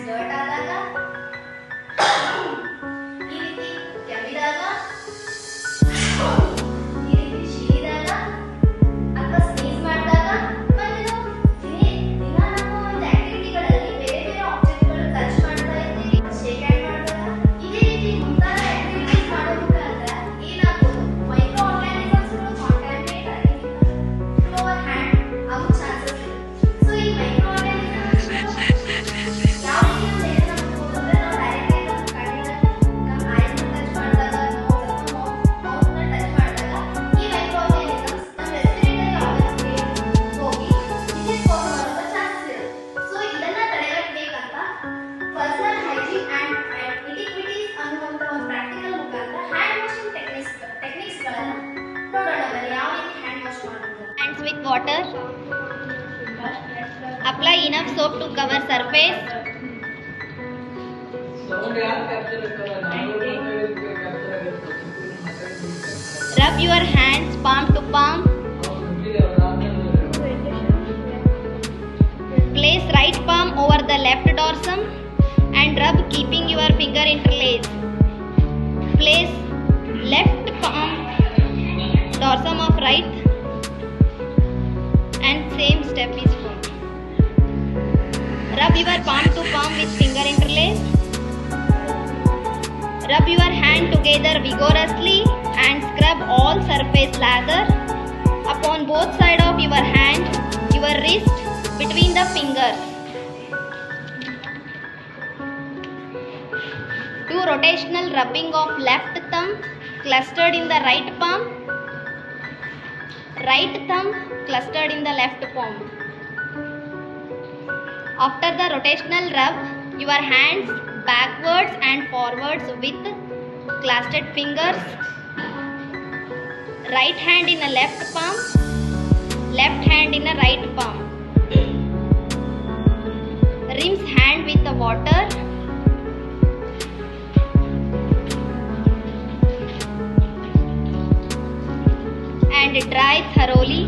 Dirt ಆದಾಗ ಈ ರೀತಿ ಕೆಮ್ಮಿದಾಗ ಈ ರೀತಿ ಶೀಲಿದಾಗ ಅಥವಾ ಸ್ನೀಸ್ ಮಾಡಿದಾಗ ದಿನ ನಾವು ಒಂದು ಆಕ್ಟಿವಿಟಿಗಳಲ್ಲಿ ಬೇರೆ ಬೇರೆ ಆಬ್ಜೆಕ್ಟ್ಗಳು ಟಚ್ ಮಾಡ್ತಾ ಇರ್ತೀವಿ, ಶೇಕ್ ಹ್ಯಾಂಡ್ ಮಾಡಿದಾಗ ಇದೇ ರೀತಿ ಮುಂತಾದ ಆಕ್ಟಿವಿಟೀಸ್ ಮಾಡೋ ಮುಖಾಂತರ ಏನಾಗ್ಬೋದು ಮೈಕ್ರೋ ಆರ್ಗಾನಿಸಮ್ಸ್ಗಳು ಕಾಂಟಾಮಿನೇಟ್ ಆಗಿ ಟು ಅವರ್ ಹ್ಯಾಂಡ್ ಆಗೋ ಚಾನ್ಸಸ್ ಇದೆ. ಸೊ ಈ ಮೈಕ್ರೋ ಆರ್ಗಾನಿಸಮ್ಸ್ ಯಾವ ರೀತಿ ಅಂತ ಏನು ನಮ್ಗೆ ನಾವು ಡೈರೆಕ್ಟ್ ಆಗಿ ನಮ್ಮ ಕಣ್ಣಿನ ನಮ್ಮ ಐಸ್ನ ಟಚ್ ಮಾಡಿದಾಗ ನಾವು ಅಥವಾ ಮೌತ್ನ ಟಚ್ ಮಾಡಿದಾಗ ಈ ಮೈಕ್ರೋ ಆರ್ಗಾನಿಸಮ್ಸ್ ನಮ್ಮ ರೆಸ್ಪಿರೇಟರಿ ಆರ್ಗನ್ಸ್ಗೆ ಹೋಗಿ ಡಿಸೀಸ್ ಕಾಸ್ ಮಾಡುವ ಚಾನ್ಸಸ್ ಇದೆ. ಸೊ ಇದನ್ನ ತಡೆಗಟ್ಟಬೇಕಂತ ಪರ್ಸನಲ್ ಹೈಜೀನ್ ಅಂಡ್ ಇಟಿಕ್ವಿಟೀಸ್ ಅನ್ನುವಂಥ ಒಂದು ಪ್ರಾಕ್ಟಿಕಲ್ ಮುಖಾಂತರ ಹ್ಯಾಂಡ್ ವಾಷಿಂಗ್ ಟೆಕ್ನಿಕ್ಸ್ಗಳನ್ನು ನೋಡೋಣ. ಬನ್ನಿ ಯಾವ ರೀತಿ ಹ್ಯಾಂಡ್ ವಾಶ್ ಮಾಡೋದು. Hands with water. Apply enough soap to cover surface. Rub your hands palm to palm. Place right palm over the left dorsum and rub keeping your finger interlaced. Place left palm dorsum of right and same step is followed. Rub your palm to palm with finger interlaced. Rub your hand together vigorously and scrub all surface lather upon both sides of your hand, your wrist, between the fingers. Do rotational rubbing of left thumb clustered in the right palm, right thumb clustered in the left palm. After the rotational rub, your hands backwards and forwards with clasped fingers. Right hand in a left palm, left hand in a right palm. Rinse hand with the water. And dry thoroughly.